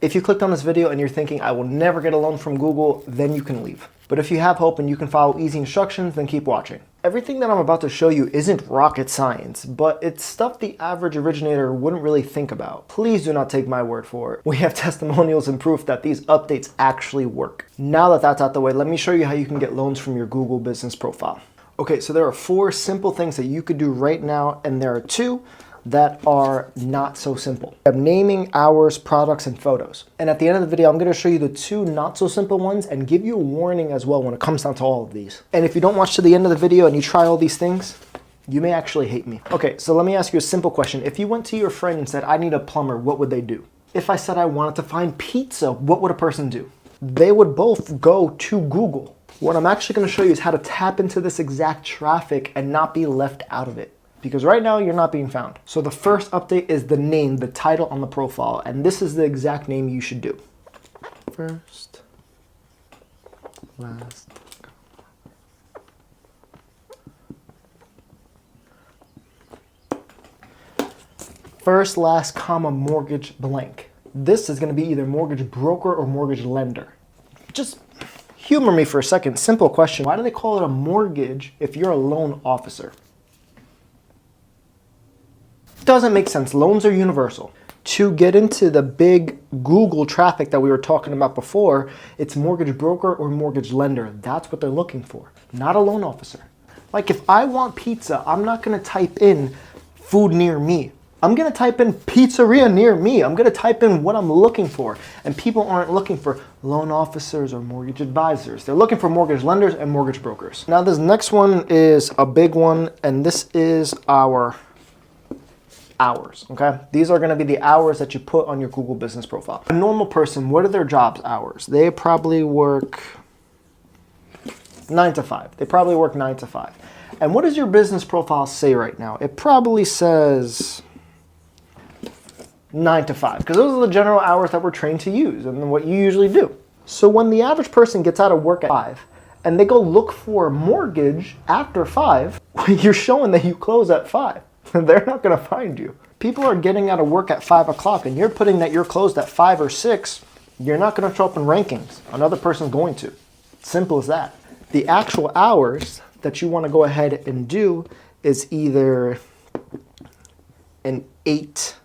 If you clicked on this video and you're thinking, I will never get a loan from Google, then you can leave. But if you have hope and you can follow easy instructions, then keep watching. Everything that I'm about to show you isn't rocket science, but it's stuff the average originator wouldn't really think about. Please do not take my word for it. We have testimonials and proof that these updates actually work. Now that that's out the way, let me show you how you can get loans from your Google business profile. Okay, so there are 4 simple things that you could do right now, and there are 2 that are not so simple. I'm naming hours, products, and photos. And at the end of the video, I'm gonna show you the 2 not so simple ones and give you a warning as well when it comes down to all of these. And if you don't watch to the end of the video and you try all these things, you may actually hate me. Okay, so let me ask you a simple question. If you went to your friend and said, I need a plumber, what would they do? If I said I wanted to find pizza, what would a person do? They would both go to Google. What I'm actually gonna show you is how to tap into this exact traffic and not be left out of it. Because right now you're not being found. So the first update is the name, the title on the profile, and this is the exact name you should do. First, last, first, last, comma, mortgage blank. This is gonna be either mortgage broker or mortgage lender. Just humor me for a second. Simple question. Why do they call it a mortgage if you're a loan officer? Doesn't make sense. Loans are universal. To get into the big Google traffic that we were talking about before, it's mortgage broker or mortgage lender. That's what they're looking for, not a loan officer. Like if I want pizza, I'm not gonna type in food near me. I'm gonna type in pizzeria near me. I'm gonna type in what I'm looking for. And people aren't looking for loan officers or mortgage advisors. They're looking for mortgage lenders and mortgage brokers. Now this next one is a big one, and this is our hours, okay? These are gonna be the hours that you put on your Google business profile. A normal person, what are their jobs hours? They probably work 9 to 5. They probably work 9 to 5. And what does your business profile say right now? It probably says 9 to 5, because those are the general hours that we're trained to use and what you usually do. So when the average person gets out of work at 5 and they go look for a mortgage after 5, you're showing that you close at 5. They're not going to find you. People are getting out of work at 5 o'clock and you're putting that you're closed at 5 or 6. You're not going to show up in rankings. Another person's going to. Simple as that. The actual hours that you want to go ahead and do is either an 8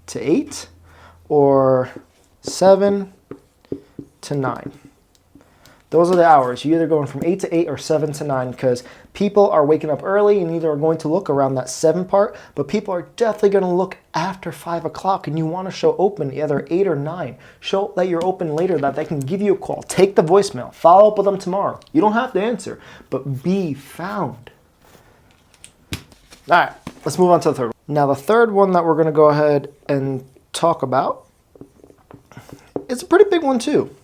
to 8 or 7 to 9. Those are the hours. You're either going from 8 to 8 or 7 to 9 because people are waking up early and either are going to look around that 7 part, but people are definitely going to look after 5 o'clock and you want to show open either 8 or 9. Show that you're open later, that they can give you a call. Take the voicemail. Follow up with them tomorrow. You don't have to answer, but be found. All right, let's move on to the third one. Now the third one that we're going to go ahead and talk about, it's a pretty big one too.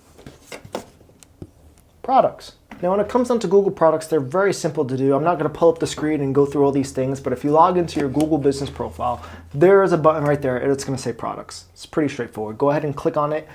Products. Now when it comes down to Google products, they're very simple to do. I'm not going to pull up the screen and go through all these things, but if you log into your Google business profile, there is a button right there and it's going to say products. It's pretty straightforward. Go ahead and click on it.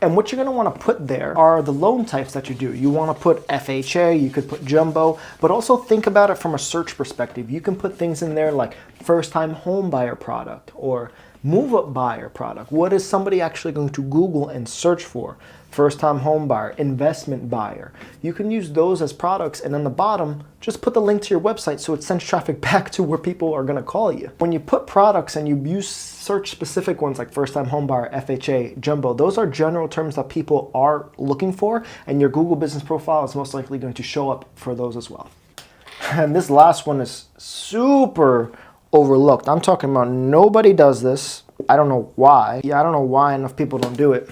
And what you're going to want to put there are the loan types that you do. You want to put FHA, you could put jumbo, but also think about it from a search perspective. You can put things in there like first-time home buyer product or move-up buyer product. What is somebody actually going to Google and search for? First-time home buyer, investment buyer. You can use those as products, and on the bottom, just put the link to your website so it sends traffic back to where people are gonna call you. When you put products and you use search specific ones like first-time home buyer, FHA, jumbo, those are general terms that people are looking for, and your Google business profile is most likely going to show up for those as well. And this last one is super overlooked. I'm talking about nobody does this. I don't know why. Yeah, I don't know why enough people don't do it.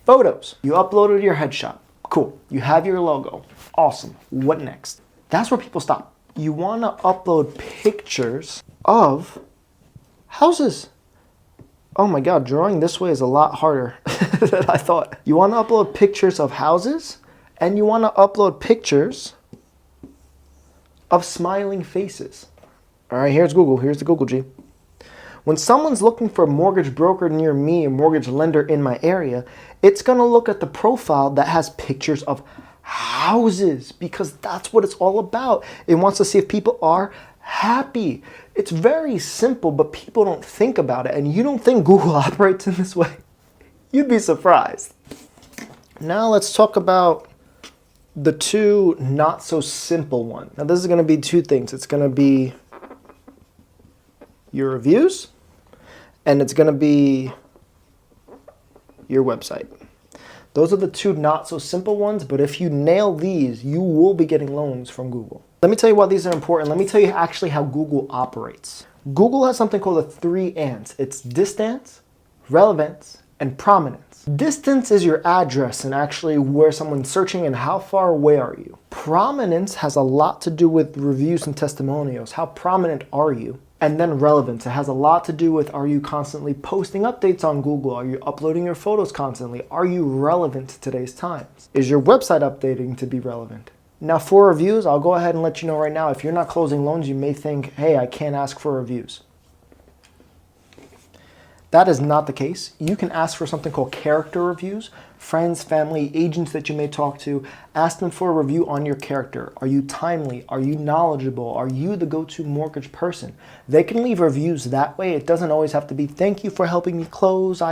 Photos. You uploaded your headshot. Cool. You have your logo. Awesome. What next? That's where people stop. You want to upload pictures of houses. Oh my God, drawing this way is a lot harder than I thought. You want to upload pictures of houses and you want to upload pictures of smiling faces. All right, here's Google. Here's the Google G. When someone's looking for a mortgage broker near me, a mortgage lender in my area, it's going to look at the profile that has pictures of houses because that's what it's all about. It wants to see if people are happy. It's very simple, but people don't think about it. And you don't think Google operates in this way? You'd be surprised. Now let's talk about the two not so simple ones. Now this is going to be two things. It's going to be your reviews and it's going to be your website. Those are the two not so simple ones, but if you nail these, you will be getting loans from Google. Let me tell you why these are important. Let me tell you actually how Google operates. Google has something called the 3 Ants. It's distance, relevance, and prominence. Distance is your address and actually where someone's searching and how far away are you. Prominence has a lot to do with reviews and testimonials. How prominent are you? And then relevance, it has a lot to do with, are you constantly posting updates on Google? Are you uploading your photos constantly? Are you relevant to today's times? Is your website updating to be relevant? Now for reviews, I'll go ahead and let you know right now, if you're not closing loans, you may think, hey, I can't ask for reviews. That is not the case. You can ask for something called character reviews. Friends, family, agents that you may talk to, ask them for a review on your character. Are you timely? Are you knowledgeable? Are you the go-to mortgage person? They can leave reviews that way. It doesn't always have to be, thank you for helping me close.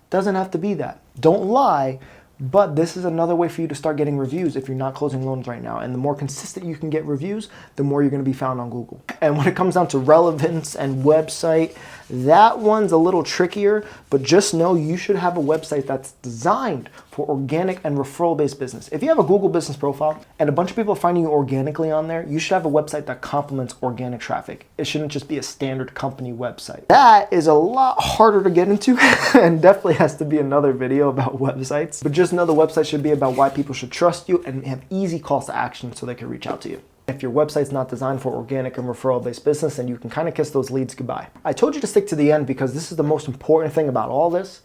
Doesn't have to be that. Don't lie. But this is another way for you to start getting reviews if you're not closing loans right now. And the more consistent you can get reviews, the more you're going to be found on Google. And when it comes down to relevance and website, that one's a little trickier, but just know you should have a website that's designed for organic and referral-based business. If you have a Google business profile and a bunch of people are finding you organically on there, you should have a website that complements organic traffic. It shouldn't just be a standard company website. That is a lot harder to get into and definitely has to be another video about websites. But just know the website should be about why people should trust you and have easy calls to action so they can reach out to you. If your website's not designed for organic and referral-based business, then you can kind of kiss those leads goodbye. I told you to stick to the end because this is the most important thing about all this.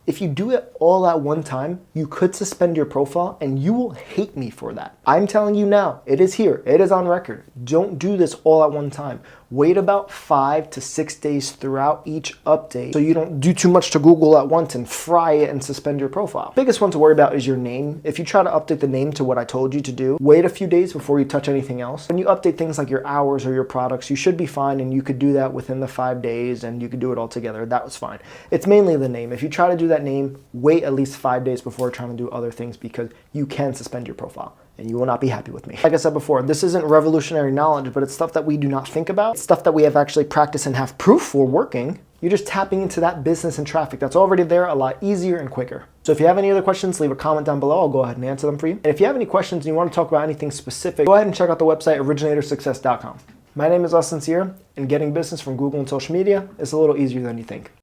If you do it all at one time, you could suspend your profile and you will hate me for that. I'm telling you now, it is here, it is on record. Don't do this all at one time. Wait about 5 to 6 days throughout each update so you don't do too much to Google at once and fry it and suspend your profile. Biggest one to worry about is your name. If you try to update the name to what I told you to do, wait a few days before you touch anything else. When you update things like your hours or your products, you should be fine and you could do that within the 5 days and you could do it all together. That was fine. It's mainly the name. If you try to do that name, wait at least 5 days before trying to do other things because you can suspend your profile. And you will not be happy with me. Like I said before, this isn't revolutionary knowledge, but it's stuff that we do not think about. It's stuff that we have actually practiced and have proof for working. You're just tapping into that business and traffic that's already there a lot easier and quicker. So if you have any other questions, leave a comment down below. I'll go ahead and answer them for you. And if you have any questions and you want to talk about anything specific, go ahead and check out the website originatorssuccess.com. My name is Austin Sierra, and getting business from Google and social media is a little easier than you think.